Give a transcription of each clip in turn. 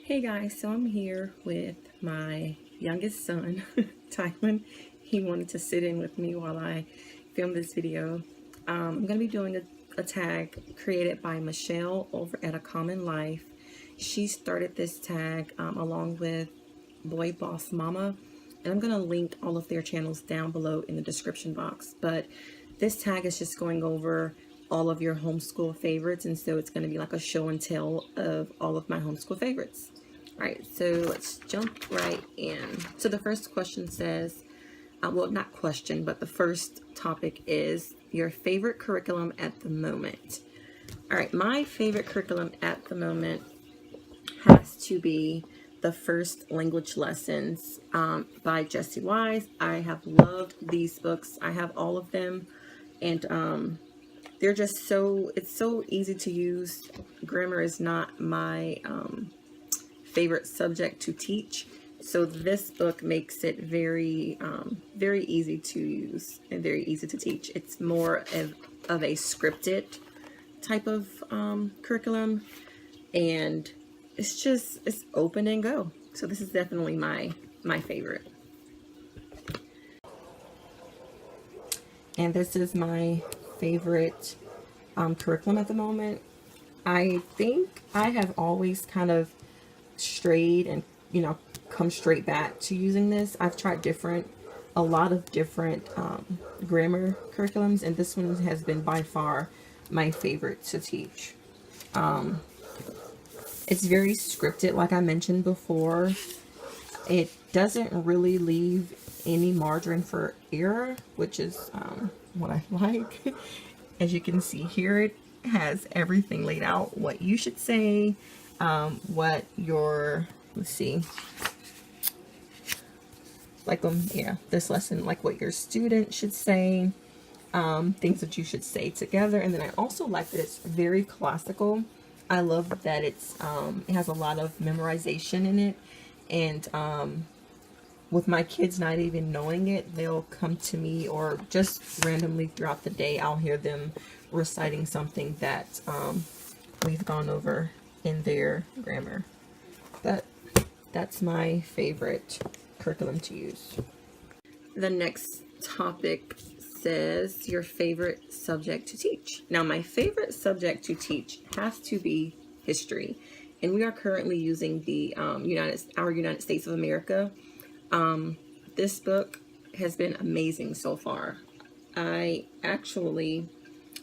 Hey guys, so I'm here with my youngest son, Tylen. He wanted to sit in with me while I film this video. I'm going to be doing a tag created by Michelle over at A Common Life. She started this tag along with Boy Boss Mama, and I'm going to link all of their channels down below in the description box. But this tag is just going over all of your homeschool favorites, and so it's going to be like a show and tell of all of my homeschool favorites. All right, so let's jump right in. So the first question says, well, not question, but the first topic is your favorite curriculum at the moment. All right, my favorite curriculum at the moment has to be the first language lessons by Jessie Wise. I have loved these books. I have all of them, and they're just it's so easy to use. Grammar is not my favorite subject to teach, so this book makes it very easy to use and very easy to teach. It's more of a scripted type of curriculum, and it's open and go. So this is definitely my favorite. And this is my favorite curriculum at the moment. I think I have always kind of strayed and come straight back to using this. I've tried a lot of different grammar curriculums, and this one has been by far my favorite to teach. It's very scripted, like I mentioned before. It doesn't really leave any margin for error, which is what I like. As you can see here, it has everything laid out, what you should say, what your, let's see, like this lesson, like what your student should say, things that you should say together. And then I also like that it's very classical. I love that it has a lot of memorization in it, and with my kids not even knowing it, they'll come to me, or just randomly throughout the day I'll hear them reciting something that we've gone over in their grammar. But that's my favorite curriculum to use. The next topic says your favorite subject to teach. Now, my favorite subject to teach has to be history, and we are currently using the United States of America. This book has been amazing so far.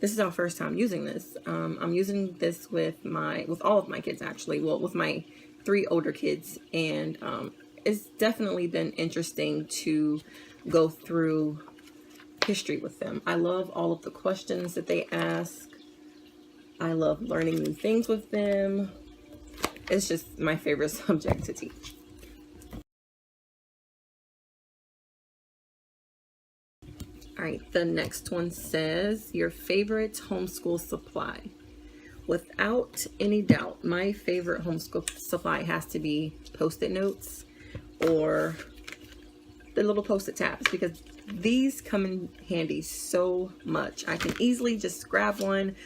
This is our first time using this. I'm using this with all of my kids, actually. Well, with my 3 older kids, and it's definitely been interesting to go through history with them. I love all of the questions that they ask. I love learning new things with them. It's just my favorite subject to teach. All right, the next one says your favorite homeschool supply. Without any doubt, my favorite homeschool supply has to be Post-it notes or the little Post-it tabs, because these come in handy so much. I can easily just grab one,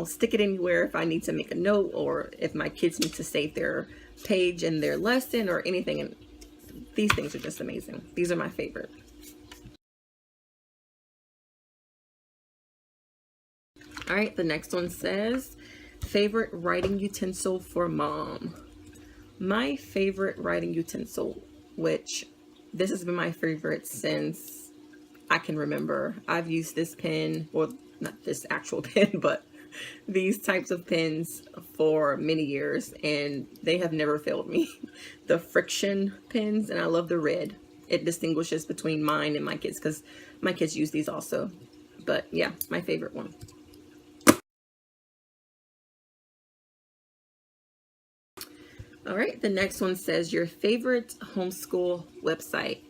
stick it anywhere if I need to make a note, or if my kids need to save their page in their lesson or anything. And these things are just amazing. These are my favorite. All right, the next one says, favorite writing utensil for mom. My favorite writing utensil, which this has been my favorite since I can remember. I've used this pen, well, not this actual pen, but these types of pens for many years, and they have never failed me. The friction pens, and I love the red. It distinguishes between mine and my kids, because my kids use these also. But yeah, my favorite one. All right, the next one says your favorite homeschool website.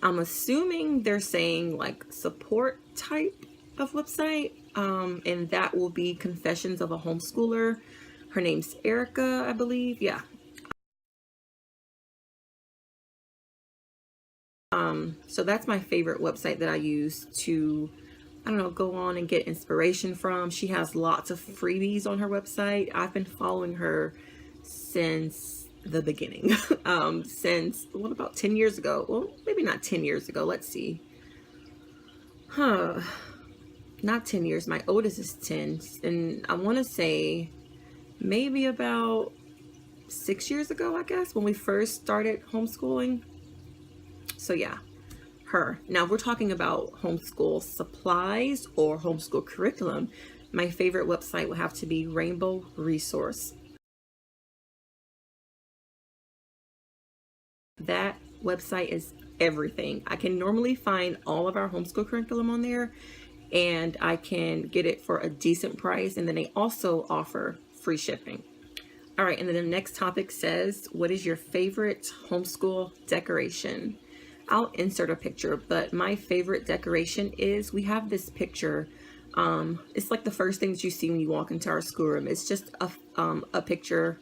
I'm assuming they're saying like support type of website, and that will be Confessions of a Homeschooler. Her name's Erica, I believe. Yeah. So that's my favorite website that I use to, I don't know, go on and get inspiration from. She has lots of freebies on her website. I've been following her since the beginning. Since, what, about 10 years ago? Well, maybe not 10 years ago. Let's see. Not 10 years. My oldest is 10. And I want to say maybe about 6 years ago, I guess, when we first started homeschooling. So yeah, her. Now, if we're talking about homeschool supplies or homeschool curriculum, my favorite website would have to be Rainbow Resource. That website is everything. I can normally find all of our homeschool curriculum on there, and I can get it for a decent price. And then they also offer free shipping. All right, and then the next topic says, what is your favorite homeschool decoration? I'll insert a picture, but my favorite decoration is, we have this picture. It's like the first things you see when you walk into our schoolroom. It's just a picture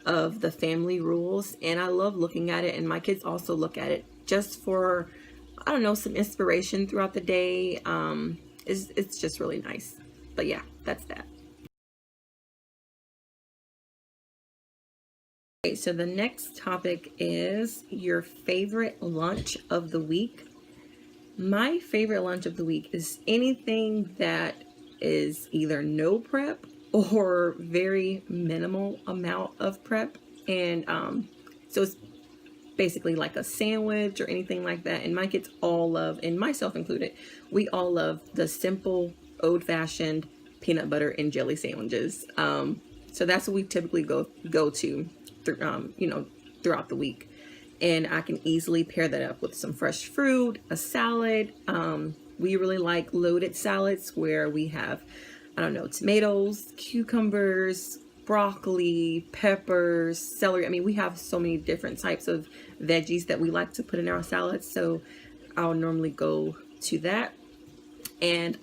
of the family rules, and I love looking at it, and my kids also look at it just for, I don't know, some inspiration throughout the day. It's just really nice. But yeah, that's that. Okay, so the next topic is your favorite lunch of the week. My favorite lunch of the week is anything that is either no prep or very minimal amount of prep. And so it's basically like a sandwich or anything like that. And my kids all love, and myself included, we all love the simple old-fashioned peanut butter and jelly sandwiches. So that's what we typically go to throughout the week. And I can easily pair that up with some fresh fruit, a salad. We really like loaded salads where we have, I don't know, tomatoes, cucumbers, broccoli, peppers, celery. I mean, we have so many different types of veggies that we like to put in our salads. So I'll normally go to that. And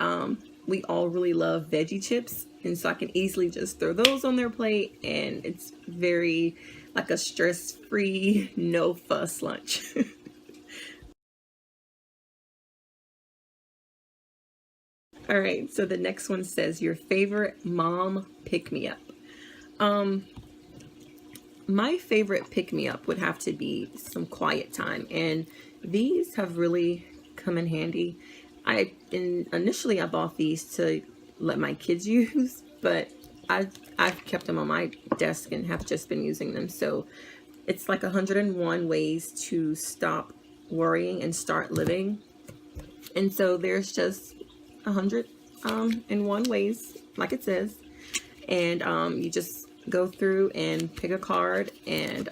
we all really love veggie chips. And so I can easily just throw those on their plate, and it's very like a stress-free, no fuss lunch. All right, so the next one says your favorite mom pick-me-up. My favorite pick-me-up would have to be some quiet time, and these have really come in handy. Initially I bought these to let my kids use, but I've kept them on my desk and have just been using them. So it's like 101 ways to stop worrying and start living. And so there's just 101 ways, like it says. And you just go through and pick a card and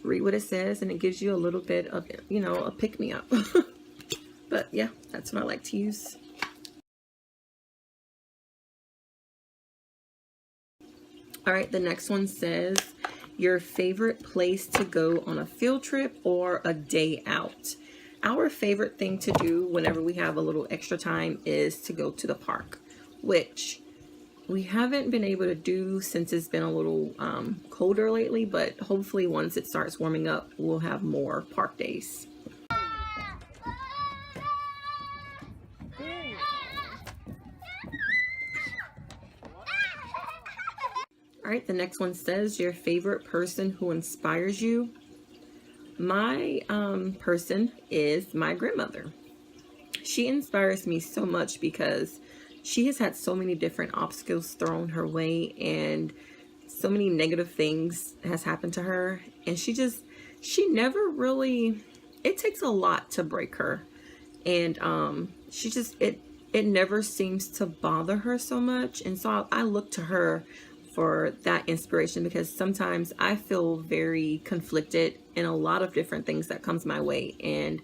read what it says, and it gives you a little bit of, a pick-me-up. But yeah, that's what I like to use. All right, the next one says your favorite place to go on a field trip or a day out. Our favorite thing to do whenever we have a little extra time is to go to the park, which we haven't been able to do since it's been a little colder lately, but hopefully once it starts warming up, we'll have more park days. All right, the next one says your favorite person who inspires you. My person is my grandmother. She inspires me so much because she has had so many different obstacles thrown her way, and so many negative things has happened to her. And she never really, it takes a lot to break her. And it never seems to bother her so much. And so I look to her for that inspiration, because sometimes I feel very conflicted in a lot of different things that comes my way. And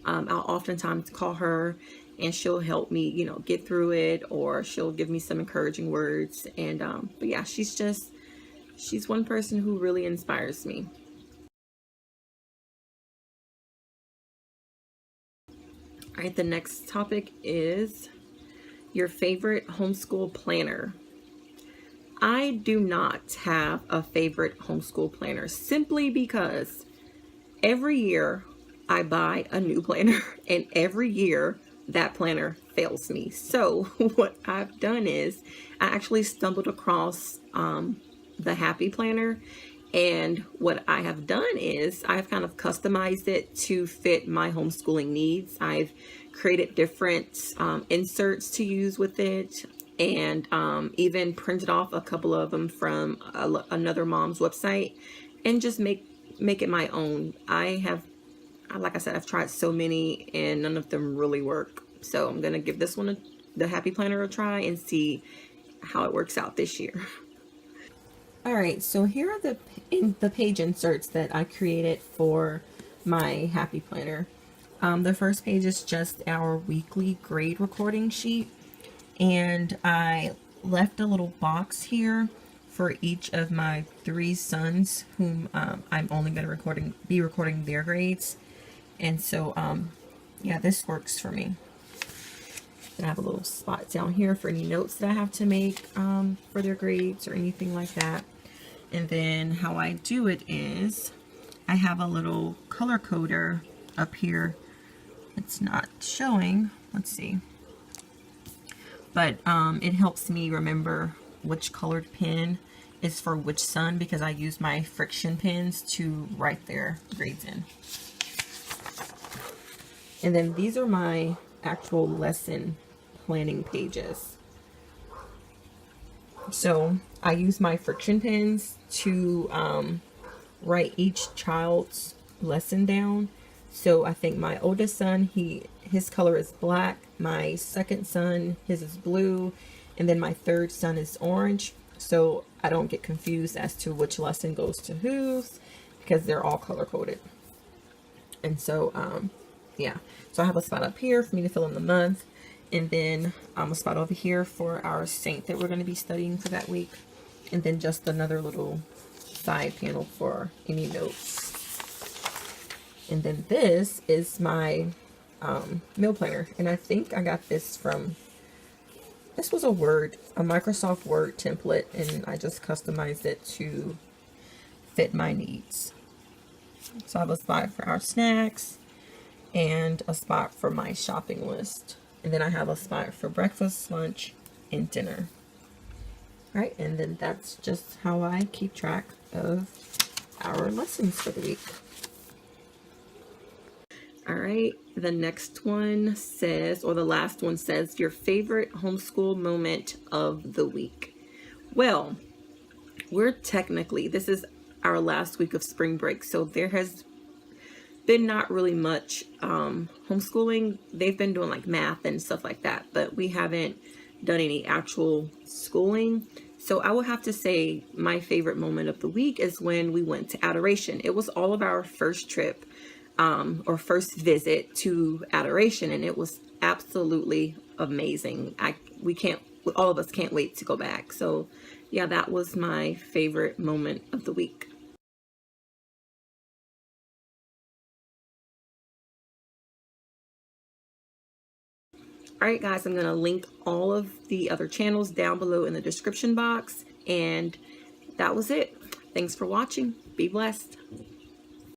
I'll oftentimes call her and she'll help me, get through it, or she'll give me some encouraging words. And but yeah, she's one person who really inspires me. All right, the next topic is your favorite homeschool planner. I do not have a favorite homeschool planner, simply because every year I buy a new planner, and every year that planner fails me. So what I've done is I actually stumbled across the Happy Planner, and what I have done is I've kind of customized it to fit my homeschooling needs. I've created different inserts to use with it, and even printed off a couple of them from another mom's website and just make it my own. Like I said, I've tried so many and none of them really work. So I'm gonna give this one, the Happy Planner, a try and see how it works out this year. All right, so here are the page inserts that I created for my Happy Planner. The first page is just our weekly grade recording sheet, and I left a little box here for each of my 3 sons whom I'm only going to be recording their grades. And so yeah, this works for me. And I have a little spot down here for any notes that I have to make for their grades or anything like that. And then how I do it is I have a little color coder up here. It's not showing. Let's see. But it helps me remember which colored pen is for which son, because I use my friction pens to write their grades in. And then these are my actual lesson planning pages. So I use my friction pens to write each child's lesson down. So I think my oldest son, his color is black. My second son, his is blue. And then my third son is orange. So I don't get confused as to which lesson goes to whose, because they're all color coded. And so, yeah. So I have a spot up here for me to fill in the month. And then a spot over here for our saint that we're going to be studying for that week. And then just another little side panel for any notes. And then this is my meal planner. And I think I got this from, this was a Microsoft Word template. And I just customized it to fit my needs. So I have a spot for our snacks and a spot for my shopping list. And then I have a spot for breakfast, lunch, and dinner. All right, and then that's just how I keep track of our lessons for the week. All right, the next one says, or the last one says, your favorite homeschool moment of the week. Well, this is our last week of spring break, so there has been not really much homeschooling. They've been doing like math and stuff like that, but we haven't done any actual schooling. So I will have to say my favorite moment of the week is when we went to Adoration. It was all of our first trip or first visit to Adoration, and it was absolutely amazing. All of us can't wait to go back. So yeah, that was my favorite moment of the week. All right, guys, I'm going to link all of the other channels down below in the description box. And that was it. Thanks for watching. Be blessed.